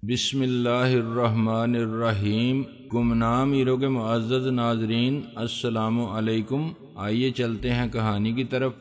بسم اللہ الرحمن الرحیم۔ گمنام ہیرو کے معزز ناظرین، السلام علیکم۔ آئیے چلتے ہیں کہانی کی طرف۔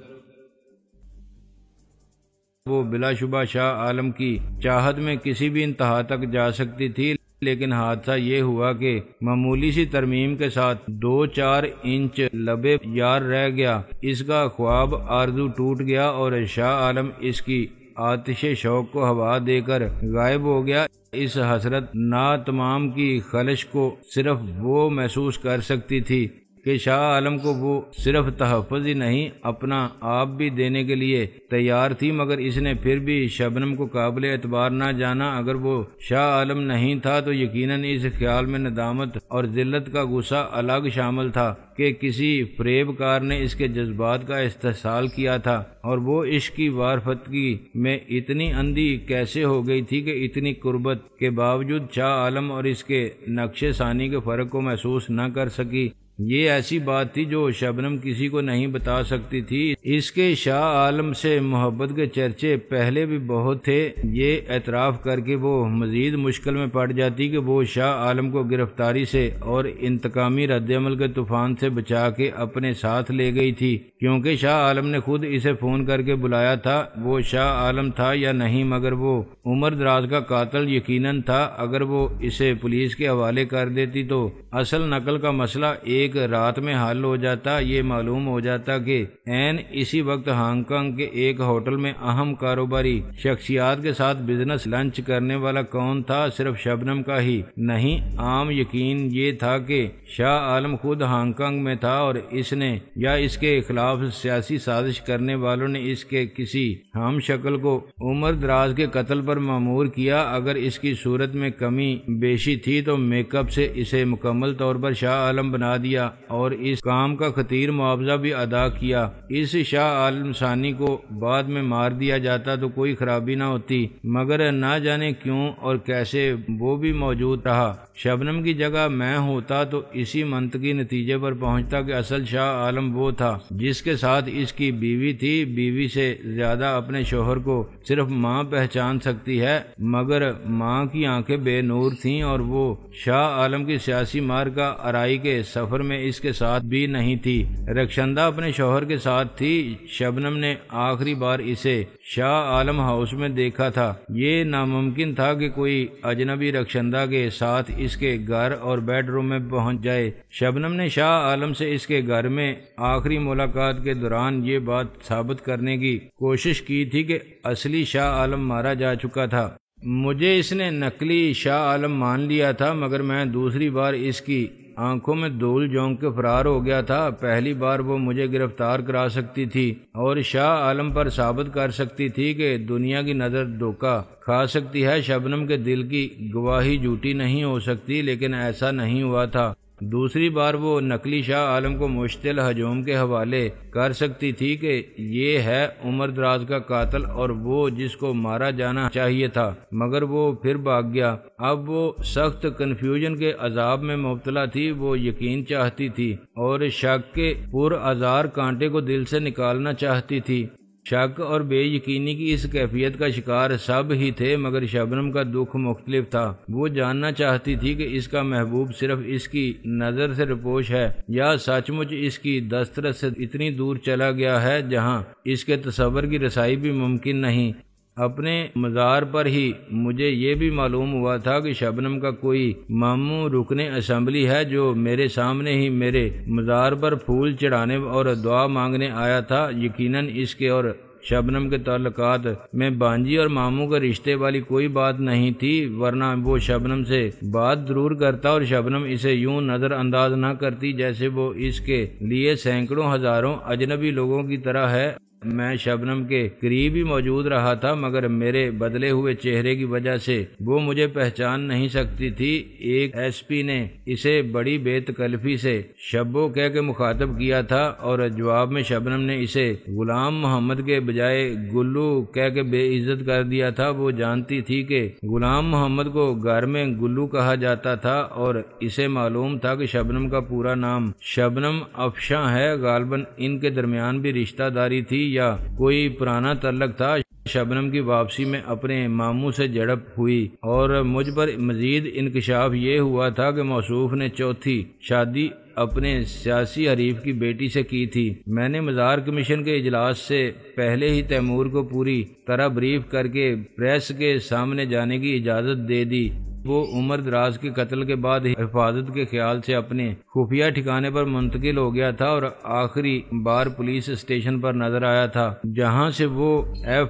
وہ بلا شبہ شاہ عالم کی چاہت میں کسی بھی انتہا تک جا سکتی تھی، لیکن حادثہ یہ ہوا کہ معمولی سی ترمیم کے ساتھ 2-4 انچ لبے یار رہ گیا۔ اس کا خواب آرزو ٹوٹ گیا اور شاہ عالم اس کی آتش شوق کو ہوا دے کر غائب ہو گیا۔ اس حسرت ناتمام کی خلش کو صرف وہ محسوس کر سکتی تھی کہ شاہ عالم کو وہ صرف تحفظ ہی نہیں، اپنا آپ بھی دینے کے لیے تیار تھی، مگر اس نے پھر بھی شبنم کو قابل اعتبار نہ جانا۔ اگر وہ شاہ عالم نہیں تھا تو یقیناً اس خیال میں ندامت اور ذلت کا غصہ الگ شامل تھا کہ کسی فریب کار نے اس کے جذبات کا استحصال کیا تھا، اور وہ عشق کی وارفتگی میں اتنی اندھی کیسے ہو گئی تھی کہ اتنی قربت کے باوجود شاہ عالم اور اس کے نقش ثانی کے فرق کو محسوس نہ کر سکی۔ یہ ایسی بات تھی جو شبنم کسی کو نہیں بتا سکتی تھی۔ اس کے شاہ عالم سے محبت کے چرچے پہلے بھی بہت تھے۔ یہ اعتراف کر کے وہ مزید مشکل میں پڑ جاتی کہ وہ شاہ عالم کو گرفتاری سے اور انتقامی رد عمل کے طوفان سے بچا کے اپنے ساتھ لے گئی تھی، کیونکہ شاہ عالم نے خود اسے فون کر کے بلایا تھا۔ وہ شاہ عالم تھا یا نہیں، مگر وہ عمر دراز کا قاتل یقیناً تھا۔ اگر وہ اسے پولیس کے حوالے کر دیتی تو اصل نقل کا مسئلہ ایک رات میں حل ہو جاتا۔ یہ معلوم ہو جاتا کہ عین اسی وقت ہانگ کانگ کے ایک ہوٹل میں اہم کاروباری شخصیات کے ساتھ بزنس لنچ کرنے والا کون تھا؟ صرف شبنم کا ہی نہیں، عام یقین یہ تھا کہ شاہ عالم خود ہانگ کانگ میں تھا، اور اس نے یا اس کے خلاف سیاسی سازش کرنے والوں نے اس کے کسی ہم شکل کو عمر دراز کے قتل پر مامور کیا۔ اگر اس کی صورت میں کمی بیشی تھی تو میک اپ سے اسے مکمل طور پر شاہ عالم بنا دیا اور اس کام کا خطیر معاوضہ بھی ادا کیا۔ اس شاہ عالم ثانی کو بعد میں مار دیا جاتا تو کوئی خرابی نہ ہوتی، مگر نہ جانے کیوں اور کیسے وہ بھی موجود رہا۔ شبنم کی جگہ میں ہوتا تو اسی منطقی نتیجے پر پہنچتا کہ اصل شاہ عالم وہ تھا جس کے ساتھ اس کی بیوی تھی۔ بیوی سے زیادہ اپنے شوہر کو صرف ماں پہچان سکتی ہے، مگر ماں کی آنکھیں بے نور تھیں، اور وہ شاہ عالم کی سیاسی مارکہ آرائی کے سفر میں اس کے ساتھ بھی نہیں تھی۔ رخشندہ اپنے شوہر کے ساتھ تھی۔ شبنم نے آخری بار اسے شاہ عالم ہاؤس میں دیکھا تھا۔ یہ ناممکن تھا کہ کوئی اجنبی رخشندہ کے ساتھ اس کے گھر اور بیڈ روم میں پہنچ جائے۔ شبنم نے شاہ عالم سے اس کے گھر میں آخری ملاقات کے دوران یہ بات ثابت کرنے کی کوشش کی تھی کہ اصلی شاہ عالم مارا جا چکا تھا۔ مجھے اس نے نقلی شاہ عالم مان لیا تھا، مگر میں دوسری بار اس کی آنکھوں میں دھول جھونک کے فرار ہو گیا تھا۔ پہلی بار وہ مجھے گرفتار کرا سکتی تھی اور شاہ عالم پر ثابت کر سکتی تھی کہ دنیا کی نظر دھوکہ کھا سکتی ہے۔ شبنم کے دل کی گواہی جھوٹی نہیں ہو سکتی، لیکن ایسا نہیں ہوا تھا۔ دوسری بار وہ نقلی شاہ عالم کو مشتعل ہجوم کے حوالے کر سکتی تھی کہ یہ ہے عمر دراز کا قاتل اور وہ جس کو مارا جانا چاہیے تھا، مگر وہ پھر بھاگ گیا۔ اب وہ سخت کنفیوژن کے عذاب میں مبتلا تھی۔ وہ یقین چاہتی تھی اور شک کے پرآزار کانٹے کو دل سے نکالنا چاہتی تھی۔ شک اور بے یقینی کی اس کیفیت کا شکار سب ہی تھے، مگر شبنم کا دکھ مختلف تھا۔ وہ جاننا چاہتی تھی کہ اس کا محبوب صرف اس کی نظر سے روپوش ہے یا سچ مچ اس کی دسترس سے اتنی دور چلا گیا ہے جہاں اس کے تصور کی رسائی بھی ممکن نہیں۔ اپنے مزار پر ہی مجھے یہ بھی معلوم ہوا تھا کہ شبنم کا کوئی ماموں رکن اسمبلی ہے جو میرے سامنے ہی میرے مزار پر پھول چڑھانے اور دعا مانگنے آیا تھا۔ یقیناً اس کے اور شبنم کے تعلقات میں بانجی اور ماموں کے رشتے والی کوئی بات نہیں تھی، ورنہ وہ شبنم سے بات ضرور کرتا اور شبنم اسے یوں نظر انداز نہ کرتی جیسے وہ اس کے لیے سینکڑوں ہزاروں اجنبی لوگوں کی طرح ہے۔ میں شبنم کے قریب ہی موجود رہا تھا، مگر میرے بدلے ہوئے چہرے کی وجہ سے وہ مجھے پہچان نہیں سکتی تھی۔ ایک ایس پی نے اسے بڑی بے تکلفی سے شبو کہہ کے مخاطب کیا تھا، اور جواب میں شبنم نے اسے غلام محمد کے بجائے گلو کہہ کے بے عزت کر دیا تھا۔ وہ جانتی تھی کہ غلام محمد کو گھر میں گلو کہا جاتا تھا، اور اسے معلوم تھا کہ شبنم کا پورا نام شبنم افشاں ہے۔ غالباً ان کے درمیان بھی رشتہ داری تھی یا کوئی پرانا تعلق تھا۔ شبنم کی واپسی میں اپنے ماموں سے جھڑپ ہوئی اور مجھ پر مزید انکشاف یہ ہوا تھا کہ موصوف نے چوتھی شادی اپنے سیاسی حریف کی بیٹی سے کی تھی۔ میں نے مزار کمیشن کے اجلاس سے پہلے ہی تیمور کو پوری طرح بریف کر کے پریس کے سامنے جانے کی اجازت دے دی۔ وہ عمر دراز کے قتل کے بعد حفاظت کے خیال سے اپنے خفیہ ٹھکانے پر منتقل ہو گیا تھا اور آخری بار پولیس اسٹیشن پر نظر آیا تھا جہاں سے وہ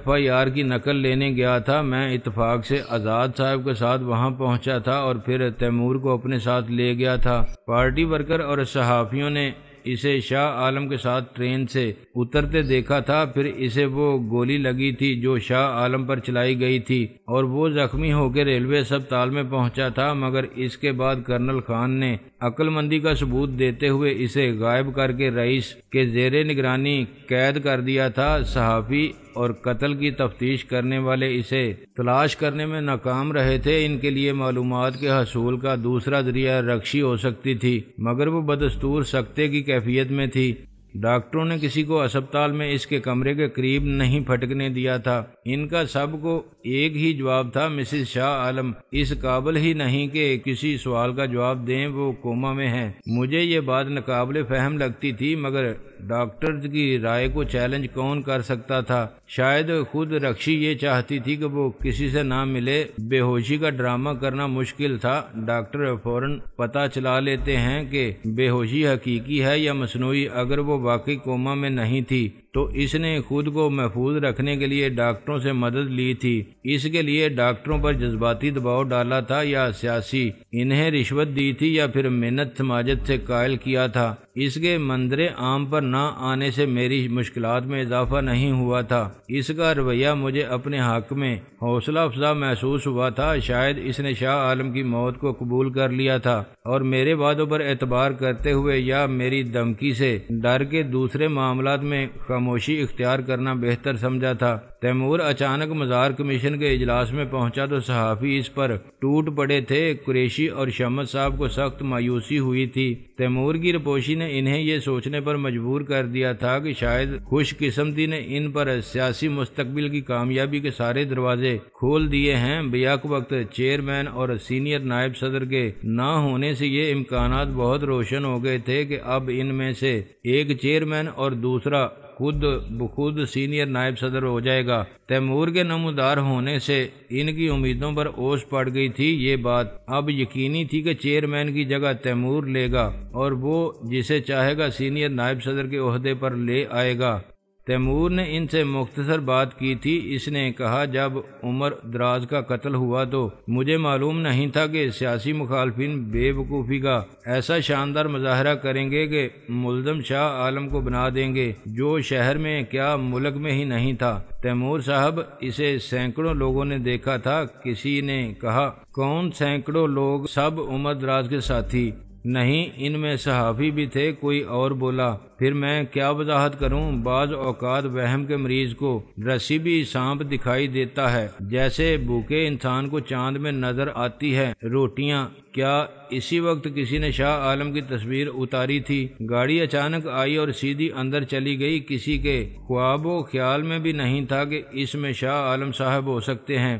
FIR کی نقل لینے گیا تھا۔ میں اتفاق سے آزاد صاحب کے ساتھ وہاں پہنچا تھا اور پھر تیمور کو اپنے ساتھ لے گیا تھا۔ پارٹی ورکر اور صحافیوں نے اسے شاہ عالم کے ساتھ ٹرین سے اترتے دیکھا تھا، پھر اسے وہ گولی لگی تھی جو شاہ عالم پر چلائی گئی تھی اور وہ زخمی ہو کے ریلوے اسپتال میں پہنچا تھا، مگر اس کے بعد کرنل خان نے عقل مندی کا ثبوت دیتے ہوئے اسے غائب کر کے رئیس کے زیر نگرانی قید کر دیا تھا۔ صحافی اور قتل کی تفتیش کرنے والے اسے تلاش کرنے میں ناکام رہے تھے۔ ان کے لیے معلومات کے حصول کا دوسرا ذریعہ رکشی ہو سکتی تھی، مگر وہ بدستور سکتے کی کیفیت میں تھی۔ ڈاکٹروں نے کسی کو اسپتال میں اس کے کمرے کے قریب نہیں پھٹکنے دیا تھا۔ ان کا سب کو ایک ہی جواب تھا، مسز شاہ عالم اس قابل ہی نہیں کہ کسی سوال کا جواب دیں، وہ کوما میں ہیں۔ مجھے یہ بات ناقابل فہم لگتی تھی، مگر ڈاکٹرز کی رائے کو چیلنج کون کر سکتا تھا؟ شاید خود رکشی یہ چاہتی تھی کہ وہ کسی سے نہ ملے۔ بے ہوشی کا ڈرامہ کرنا مشکل تھا۔ ڈاکٹر فوراً پتہ چلا لیتے ہیں کہ بے ہوشی حقیقی ہے یا مصنوعی۔ اگر وہ واقعی کوما میں نہیں تھی تو اس نے خود کو محفوظ رکھنے کے لیے ڈاکٹروں سے مدد لی تھی۔ اس کے لیے ڈاکٹروں پر جذباتی دباؤ ڈالا تھا یا سیاسی، انہیں رشوت دی تھی یا پھر محنت سماجت سے قائل کیا تھا۔ اس کے منظر عام پر نہ آنے سے میری مشکلات میں اضافہ نہیں ہوا تھا۔ اس کا رویہ مجھے اپنے حق میں حوصلہ افزا محسوس ہوا تھا۔ شاید اس نے شاہ عالم کی موت کو قبول کر لیا تھا اور میرے وعدوں پر اعتبار کرتے ہوئے یا میری دھمکی سے ڈر کے دوسرے معاملات میں خاموشی اختیار کرنا بہتر سمجھا تھا۔ تیمور اچانک مزار کمیشن کے اجلاس میں پہنچا تو صحافی اس پر ٹوٹ پڑے تھے۔ قریشی اور شمس صاحب کو سخت مایوسی ہوئی تھی۔ تیمور کی رپوشی نے انہیں یہ سوچنے پر مجبور کر دیا تھا کہ شاید خوش قسمتی نے ان پر سیاسی مستقبل کی کامیابی کے سارے دروازے کھول دیے ہیں۔ بیک وقت چیئرمین اور سینئر نائب صدر کے نہ ہونے سے یہ امکانات بہت روشن ہو گئے تھے کہ اب ان میں سے ایک چیئرمین اور دوسرا خود بخود سینئر نائب صدر ہو جائے گا۔ تیمور کے نمودار ہونے سے ان کی امیدوں پر اوس پڑ گئی تھی۔ یہ بات اب یقینی تھی کہ چیئرمین کی جگہ تیمور لے گا اور وہ جسے چاہے گا سینئر نائب صدر کے عہدے پر لے آئے گا۔ تیمور نے ان سے مختصر بات کی تھی۔ اس نے کہا، جب عمر دراز کا قتل ہوا تو مجھے معلوم نہیں تھا کہ سیاسی مخالفین بے وقوفی کا ایسا شاندار مظاہرہ کریں گے کہ ملزم شاہ عالم کو بنا دیں گے، جو شہر میں کیا ملک میں ہی نہیں تھا۔ تیمور صاحب، اسے سینکڑوں لوگوں نے دیکھا تھا۔ کسی نے کہا، کون سینکڑوں لوگ؟ سب عمر دراز کے ساتھی؟ نہیں، ان میں صحافی بھی تھے۔ کوئی اور بولا، پھر میں کیا وضاحت کروں؟ بعض اوقات وہم کے مریض کو رسی بھی سانپ دکھائی دیتا ہے، جیسے بھوکے انسان کو چاند میں نظر آتی ہے روٹیاں۔ کیا اسی وقت کسی نے شاہ عالم کی تصویر اتاری تھی؟ گاڑی اچانک آئی اور سیدھی اندر چلی گئی۔ کسی کے خواب و خیال میں بھی نہیں تھا کہ اس میں شاہ عالم صاحب ہو سکتے ہیں۔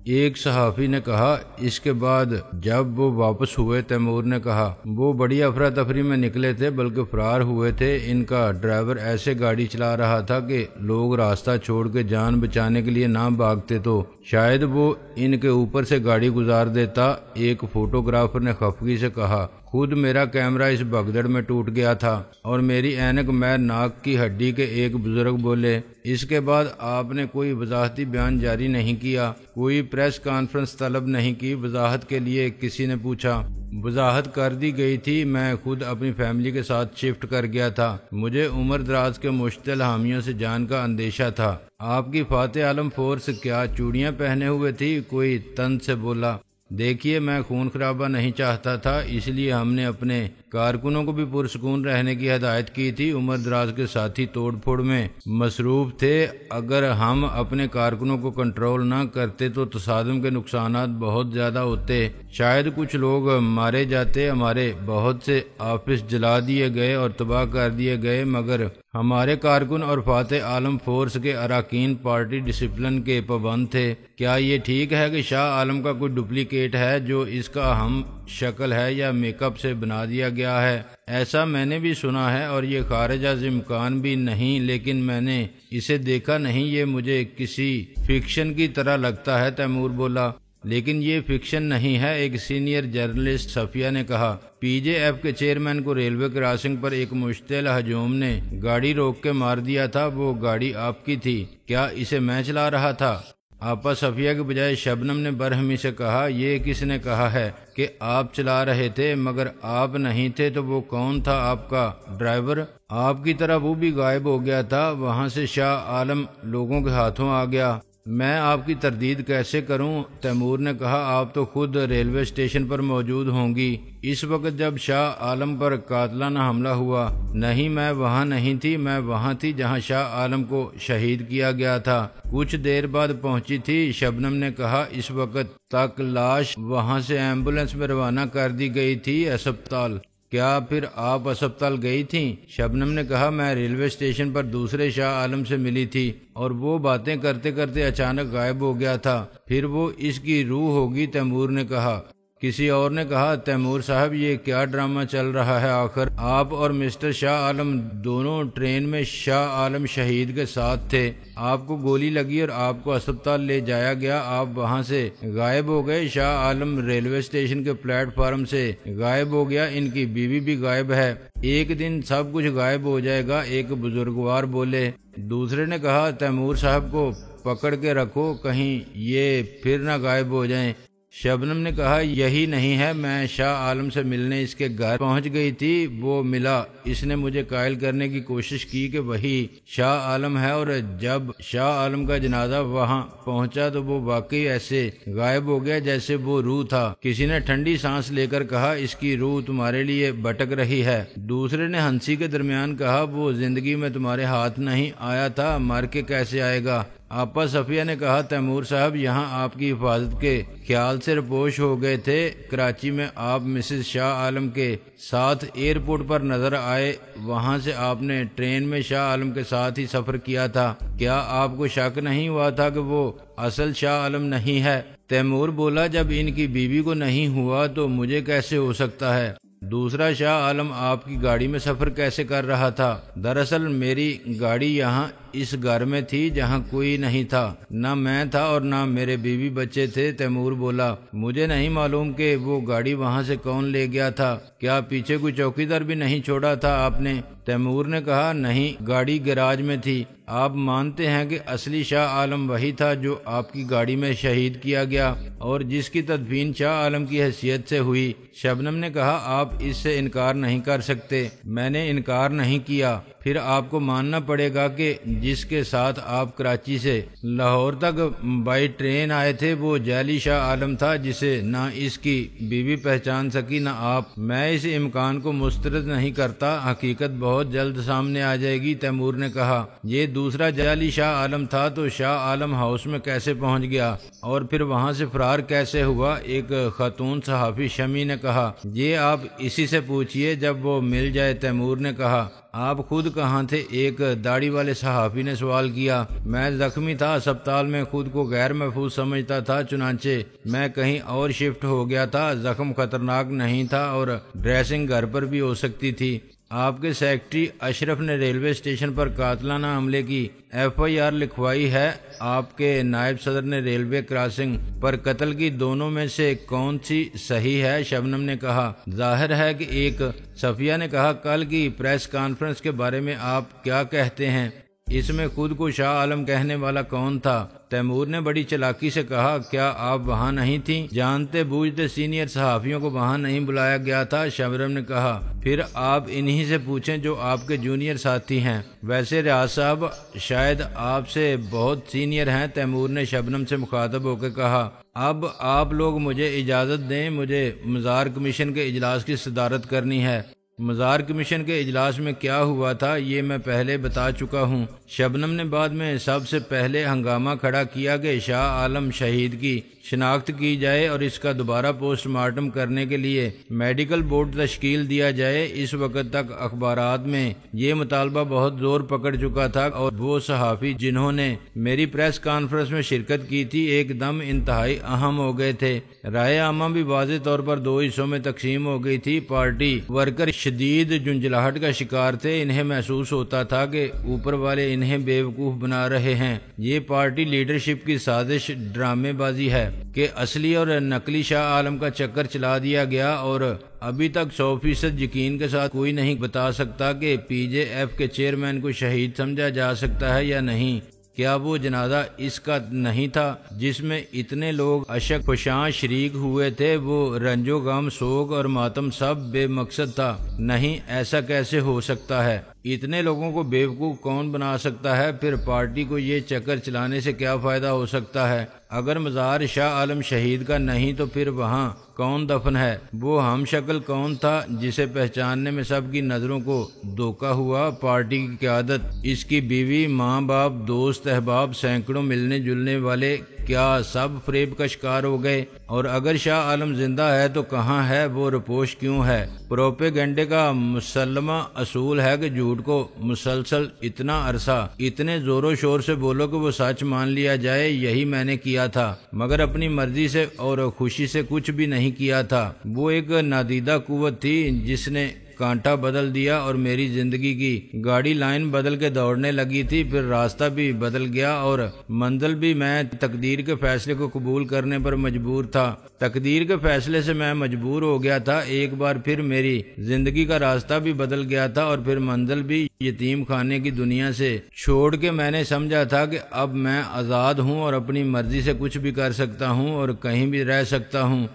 ایک صحافی نے کہا، اس کے بعد جب وہ واپس ہوئے، تیمور نے کہا، وہ بڑی افراتفری میں نکلے تھے، بلکہ فرار ہوئے تھے۔ ان کا ڈرائیور ایسے گاڑی چلا رہا تھا کہ لوگ راستہ چھوڑ کے جان بچانے کے لیے نہ بھاگتے تو شاید وہ ان کے اوپر سے گاڑی گزار دیتا۔ ایک فوٹوگرافر نے خفگی سے کہا، خود میرا کیمرہ اس بھگدڑ میں ٹوٹ گیا تھا اور میری اینک میں ناک کی ہڈی کے۔ ایک بزرگ بولے، اس کے بعد آپ نے کوئی وضاحتی بیان جاری نہیں کیا، کوئی پریس کانفرنس طلب نہیں کی؟ وضاحت کے لیے کسی نے پوچھا۔ وضاحت کر دی گئی تھی، میں خود اپنی فیملی کے ساتھ شفٹ کر گیا تھا۔ مجھے عمر دراز کے مشتعل حامیوں سے جان کا اندیشہ تھا۔ آپ کی فاتح عالم فورس کیا چوڑیاں پہنے ہوئے تھی؟ کوئی تن سے بولا، دیکھیے، میں خون خرابہ نہیں چاہتا تھا، اس لیے ہم نے اپنے کارکنوں کو بھی پرسکون رہنے کی ہدایت کی تھی۔ عمر دراز کے ساتھی توڑ پھوڑ میں مصروف تھے۔ اگر ہم اپنے کارکنوں کو کنٹرول نہ کرتے تو تصادم کے نقصانات بہت زیادہ ہوتے، شاید کچھ لوگ مارے جاتے، ہمارے بہت سے آفس جلا دیے گئے اور تباہ کر دیے گئے، مگر ہمارے کارکن اور فاتح عالم فورس کے اراکین پارٹی ڈسپلن کے پابند تھے۔ کیا یہ ٹھیک ہے کہ شاہ عالم کا کوئی ڈپلیکیٹ ہے جو اس کا ہم شکل ہے یا میک اپ سے بنا دیا گیا ہے؟ ایسا میں نے بھی سنا ہے اور یہ خارج از امکان بھی نہیں، لیکن میں نے اسے دیکھا نہیں، یہ مجھے کسی فکشن کی طرح لگتا ہے۔ تیمور بولا، لیکن یہ فکشن نہیں ہے، ایک سینئر جرنلسٹ صفیہ نے کہا۔ پی جے ایف کے چیئرمین کو ریلوے کراسنگ پر ایک مشتعل ہجوم نے گاڑی روک کے مار دیا تھا، وہ گاڑی آپ کی تھی؟ کیا اسے میں چلا رہا تھا؟ آپا صفیہ کے بجائے شبنم نے برہمی سے کہا، یہ کس نے کہا ہے کہ آپ چلا رہے تھے؟ مگر آپ نہیں تھے تو وہ کون تھا آپ کا ڈرائیور؟ آپ کی طرح وہ بھی غائب ہو گیا تھا، وہاں سے شاہ عالم لوگوں کے ہاتھوں آ گیا۔ میں آپ کی تردید کیسے کروں؟ تیمور نے کہا، آپ تو خود ریلوے اسٹیشن پر موجود ہوں گی اس وقت جب شاہ عالم پر قاتلانہ حملہ ہوا۔ نہیں، میں وہاں نہیں تھی، میں وہاں تھی جہاں شاہ عالم کو شہید کیا گیا تھا، کچھ دیر بعد پہنچی تھی۔ شبنم نے کہا، اس وقت تک لاش وہاں سے ایمبولینس میں روانہ کر دی گئی تھی ہسپتال؟ کیا پھر آپ ہسپتال گئی تھیں؟ شبنم نے کہا، میں ریلوے اسٹیشن پر دوسرے شاہ عالم سے ملی تھی اور وہ باتیں کرتے کرتے اچانک غائب ہو گیا تھا، پھر وہ اس کی روح ہوگی۔ تیمور نے کہا۔ کسی اور نے کہا، تیمور صاحب یہ کیا ڈرامہ چل رہا ہے؟ آخر آپ اور مسٹر شاہ عالم دونوں ٹرین میں شاہ عالم شہید کے ساتھ تھے، آپ کو گولی لگی اور آپ کو ہسپتال لے جایا گیا، آپ وہاں سے غائب ہو گئے۔ شاہ عالم ریلوے اسٹیشن کے پلیٹ فارم سے غائب ہو گیا، ان کی بیوی بھی غائب ہے، ایک دن سب کچھ غائب ہو جائے گا، ایک بزرگوار بولے۔ دوسرے نے کہا، تیمور صاحب کو پکڑ کے رکھو، کہیں یہ پھر نہ غائب ہو جائیں۔ شبنم نے کہا، یہی نہیں ہے، میں شاہ عالم سے ملنے اس کے گھر پہنچ گئی تھی، وہ ملا، اس نے مجھے قائل کرنے کی کوشش کی کہ وہی شاہ عالم ہے، اور جب شاہ عالم کا جنازہ وہاں پہنچا تو وہ واقعی ایسے غائب ہو گیا جیسے وہ روح تھا۔ کسی نے ٹھنڈی سانس لے کر کہا، اس کی روح تمہارے لیے بھٹک رہی ہے۔ دوسرے نے ہنسی کے درمیان کہا، وہ زندگی میں تمہارے ہاتھ نہیں آیا تھا، مر کے کیسے آئے گا؟ آپا صفیہ نے کہا، تیمور صاحب یہاں آپ کی حفاظت کے خیال سے رپوش ہو گئے تھے، کراچی میں آپ مسز شاہ عالم کے ساتھ ایئرپورٹ پر نظر آئے، وہاں سے آپ نے ٹرین میں شاہ عالم کے ساتھ ہی سفر کیا تھا، کیا آپ کو شک نہیں ہوا تھا کہ وہ اصل شاہ عالم نہیں ہے؟ تیمور بولا، جب ان کی بیوی کو نہیں ہوا تو مجھے کیسے ہو سکتا ہے؟ دوسرا شاہ عالم آپ کی گاڑی میں سفر کیسے کر رہا تھا؟ دراصل میری گاڑی یہاں اس گھر میں تھی جہاں کوئی نہیں تھا، نہ میں تھا اور نہ میرے بیوی بچے تھے۔ تیمور بولا، مجھے نہیں معلوم کہ وہ گاڑی وہاں سے کون لے گیا تھا، کیا پیچھے کوئی چوکیدار بھی نہیں چھوڑا تھا آپ نے؟ تیمور نے کہا، نہیں، گاڑی گیراج میں تھی۔ آپ مانتے ہیں کہ اصلی شاہ عالم وہی تھا جو آپ کی گاڑی میں شہید کیا گیا اور جس کی تدفین شاہ عالم کی حیثیت سے ہوئی؟ شبنم نے کہا، آپ اس سے انکار نہیں کر سکتے۔ میں نے انکار نہیں کیا، پھر آپ کو ماننا پڑے گا کہ جس کے ساتھ آپ کراچی سے لاہور تک بائی ٹرین آئے تھے وہ جعلی شاہ عالم تھا، جسے نہ اس کی بیوی پہچان سکی نہ آپ۔ میں اس امکان کو مسترد نہیں کرتا، حقیقت بہت جلد سامنے آ جائے گی۔ تیمور نے کہا، یہ دوسرا جعلی شاہ عالم تھا تو شاہ عالم ہاؤس میں کیسے پہنچ گیا اور پھر وہاں سے فرار کیسے ہوا؟ ایک خاتون صحافی شمی نے کہا، یہ آپ اسی سے پوچھئے جب وہ مل جائے۔ تیمور نے کہا، آپ خود کہاں تھے؟ ایک داڑھی والے صحافی نے سوال کیا۔ میں زخمی تھا، ہسپتال میں خود کو غیر محفوظ سمجھتا تھا، چنانچہ میں کہیں اور شفٹ ہو گیا تھا۔ زخم خطرناک نہیں تھا اور ڈریسنگ گھر پر بھی ہو سکتی تھی۔ آپ کے سیکرٹری اشرف نے ریلوے اسٹیشن پر قاتلانہ حملے کی ایف آئی آر لکھوائی ہے، آپ کے نائب صدر نے ریلوے کراسنگ پر قتل کی، دونوں میں سے کون سی صحیح ہے؟ شبنم نے کہا، ظاہر ہے کہ ایک۔ صفیہ نے کہا، کل کی پریس کانفرنس کے بارے میں آپ کیا کہتے ہیں؟ اس میں خود کو شاہ عالم کہنے والا کون تھا؟ تیمور نے بڑی چلاکی سے کہا، کیا آپ وہاں نہیں تھیں؟ جانتے بوجھتے سینئر صحافیوں کو وہاں نہیں بلایا گیا تھا۔ شبنم نے کہا، پھر آپ انہی سے پوچھیں جو آپ کے جونیئر ساتھی ہیں، ویسے ریاض صاحب شاید آپ سے بہت سینئر ہیں۔ تیمور نے شبنم سے مخاطب ہو کے کہا، اب آپ لوگ مجھے اجازت دیں، مجھے مزار کمیشن کے اجلاس کی صدارت کرنی ہے۔ مزار کمیشن کے اجلاس میں کیا ہوا تھا یہ میں پہلے بتا چکا ہوں۔ شبنم نے بعد میں سب سے پہلے ہنگامہ کھڑا کیا کہ شاہ عالم شہید کی شناخت کی جائے اور اس کا دوبارہ پوسٹ مارٹم کرنے کے لیے میڈیکل بورڈ تشکیل دیا جائے۔ اس وقت تک اخبارات میں یہ مطالبہ بہت زور پکڑ چکا تھا اور وہ صحافی جنہوں نے میری پریس کانفرنس میں شرکت کی تھی ایک دم انتہائی اہم ہو گئے تھے۔ رائے عامہ بھی واضح طور پر دو حصوں میں تقسیم ہو گئی تھی۔ پارٹی ورکر شدید جنجلاہٹ کا شکار تھے، انہیں محسوس ہوتا تھا کہ اوپر والے انہیں بیوقوف بنا رہے ہیں۔ یہ پارٹی لیڈرشپ کی سازش ڈرامے بازی ہے کہ اصلی اور نقلی شاہ عالم کا چکر چلا دیا گیا، اور ابھی تک 100% یقین کے ساتھ کوئی نہیں بتا سکتا کہ پی جے ایف کے چیئرمین کو شہید سمجھا جا سکتا ہے یا نہیں۔ کیا وہ جنازہ اس کا نہیں تھا جس میں اتنے لوگ اشک فشاں شریک ہوئے تھے؟ وہ رنج و غم، سوگ اور ماتم سب بے مقصد تھا؟ نہیں، ایسا کیسے ہو سکتا ہے؟ اتنے لوگوں کو بیوقوف کون بنا سکتا ہے؟ پھر پارٹی کو یہ چکر چلانے سے کیا فائدہ ہو سکتا ہے؟ اگر مزار شاہ عالم شہید کا نہیں تو پھر وہاں کون دفن ہے؟ وہ ہم شکل کون تھا جسے پہچاننے میں سب کی نظروں کو دھوکہ ہوا؟ پارٹی کی قیادت، اس کی بیوی، ماں باپ، دوست احباب، سینکڑوں ملنے جلنے والے، کیا سب فریب کا شکار ہو گئے؟ اور اگر شاہ عالم زندہ ہے تو کہاں ہے وہ؟ رپوش کیوں ہے؟ پروپیگنڈے کا مسلمہ اصول ہے کہ جھوٹ کو مسلسل اتنا عرصہ اتنے زور و شور سے بولو کہ وہ سچ مان لیا جائے۔ یہی میں نے کیا تھا، مگر اپنی مرضی سے اور خوشی سے کچھ بھی نہیں کیا تھا۔ وہ ایک نادیدہ قوت تھی جس نے کانٹا بدل دیا اور میری زندگی کی گاڑی لائن بدل کے دوڑنے لگی تھی۔ پھر راستہ بھی بدل گیا اور منزل بھی۔ میں تقدیر کے فیصلے کو قبول کرنے پر مجبور تھا۔ تقدیر کے فیصلے سے میں مجبور ہو گیا تھا۔ ایک بار پھر میری زندگی کا راستہ بھی بدل گیا تھا اور پھر منزل بھی۔ یتیم خانے کی دنیا سے چھوڑ کے میں نے سمجھا تھا کہ اب میں آزاد ہوں اور اپنی مرضی سے کچھ بھی کر سکتا ہوں اور کہیں بھی رہ سکتا ہوں۔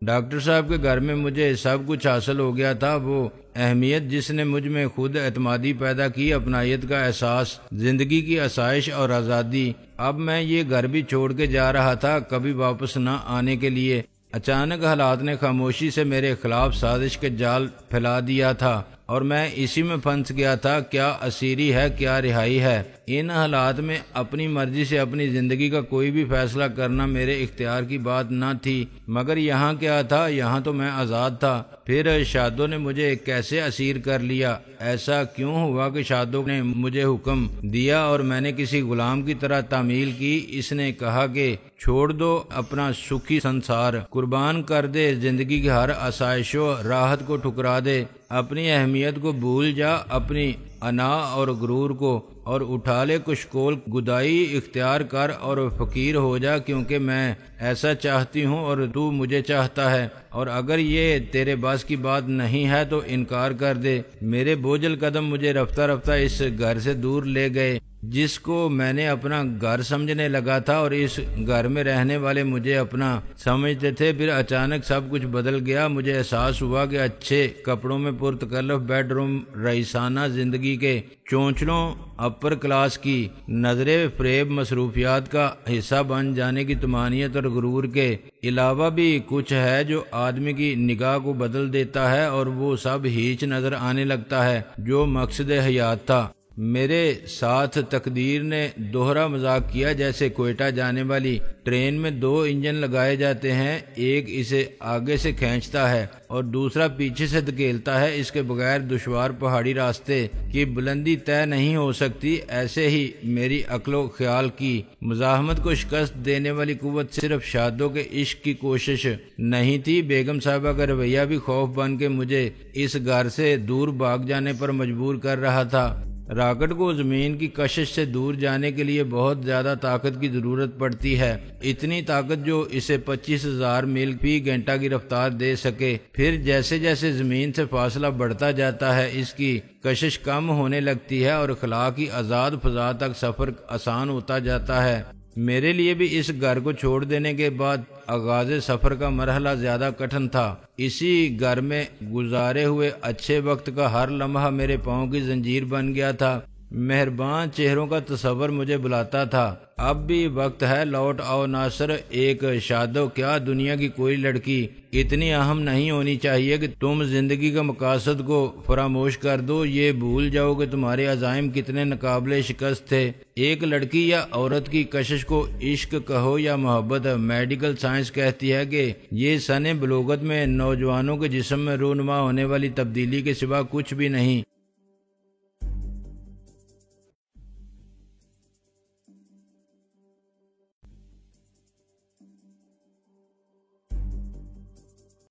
ڈاکٹر صاحب کے گھر میں مجھے سب کچھ حاصل ہو گیا تھا۔ وہ اہمیت جس نے مجھ میں خود اعتمادی پیدا کی، اپنائیت کا احساس، زندگی کی آسائش اور آزادی۔ اب میں یہ گھر بھی چھوڑ کے جا رہا تھا، کبھی واپس نہ آنے کے لیے۔ اچانک حالات نے خاموشی سے میرے خلاف سازش کے جال پھیلا دیا تھا اور میں اسی میں پھنس گیا تھا۔ کیا اسیری ہے، کیا رہائی ہے؟ ان حالات میں اپنی مرضی سے اپنی زندگی کا کوئی بھی فیصلہ کرنا میرے اختیار کی بات نہ تھی۔ مگر یہاں کیا تھا؟ یہاں تو میں آزاد تھا۔ پھر شادو نے مجھے کیسے اسیر کر لیا؟ ایسا کیوں ہوا کہ شادو نے مجھے حکم دیا اور میں نے کسی غلام کی طرح تعمیل کی؟ اس نے کہا کہ چھوڑ دو اپنا سکھی سنسار، قربان کر دے زندگی کی ہر آسائش و راحت کو، ٹھکرا دے اپنی اہمیت کو، بھول جا اپنی انا اور غرور کو اور اٹھا لے کشکول گدائی اختیار کر اور فقیر ہو جا، کیونکہ میں ایسا چاہتی ہوں اور تو مجھے چاہتا ہے، اور اگر یہ تیرے بس کی بات نہیں ہے تو انکار کر دے۔ میرے بوجھل قدم مجھے رفتہ رفتہ اس گھر سے دور لے گئے جس کو میں نے اپنا گھر سمجھنے لگا تھا، اور اس گھر میں رہنے والے مجھے اپنا سمجھتے تھے۔ پھر اچانک سب کچھ بدل گیا۔ مجھے احساس ہوا کہ اچھے کپڑوں میں پرتکلف بیڈ روم، رئیسانہ زندگی کے چونچلوں، اپر کلاس کی نظریں فریب، مصروفیات کا حصہ بن جانے کی طمانینت اور غرور کے علاوہ بھی کچھ ہے جو آدمی کی نگاہ کو بدل دیتا ہے، اور وہ سب ہیچ نظر آنے لگتا ہے جو مقصد حیات تھا۔ میرے ساتھ تقدیر نے دوہرا مذاق کیا، جیسے کوئٹہ جانے والی ٹرین میں دو انجن لگائے جاتے ہیں، ایک اسے آگے سے کھینچتا ہے اور دوسرا پیچھے سے دھکیلتا ہے۔ اس کے بغیر دشوار پہاڑی راستے کی بلندی طے نہیں ہو سکتی۔ ایسے ہی میری عقل و خیال کی مزاحمت کو شکست دینے والی قوت صرف شادوں کے عشق کی کوشش نہیں تھی، بیگم صاحبہ کا رویہ بھی خوف بن کے مجھے اس گھر سے دور بھاگ جانے پر مجبور کر رہا تھا۔ راکٹ کو زمین کی کشش سے دور جانے کے لیے بہت زیادہ طاقت کی ضرورت پڑتی ہے، اتنی طاقت جو اسے 25,000 میل فی گھنٹہ کی رفتار دے سکے۔ پھر جیسے جیسے زمین سے فاصلہ بڑھتا جاتا ہے اس کی کشش کم ہونے لگتی ہے اور خلا کی آزاد فضا تک سفر آسان ہوتا جاتا ہے۔ میرے لیے بھی اس گھر کو چھوڑ دینے کے بعد آغاز سفر کا مرحلہ زیادہ کٹھن تھا۔ اسی گھر میں گزارے ہوئے اچھے وقت کا ہر لمحہ میرے پاؤں کی زنجیر بن گیا تھا۔ مہربان چہروں کا تصور مجھے بلاتا تھا۔ اب بھی وقت ہے، لوٹ آؤ ناصر، ایک شادو کیا دنیا کی کوئی لڑکی اتنی اہم نہیں ہونی چاہیے کہ تم زندگی کا مقاصد کو فراموش کر دو، یہ بھول جاؤ کہ تمہارے عزائم کتنے ناقابل شکست تھے۔ ایک لڑکی یا عورت کی کشش کو عشق کہو یا محبت، میڈیکل سائنس کہتی ہے کہ یہ سن بلوغت میں نوجوانوں کے جسم میں رونما ہونے والی تبدیلی کے سوا کچھ بھی نہیں۔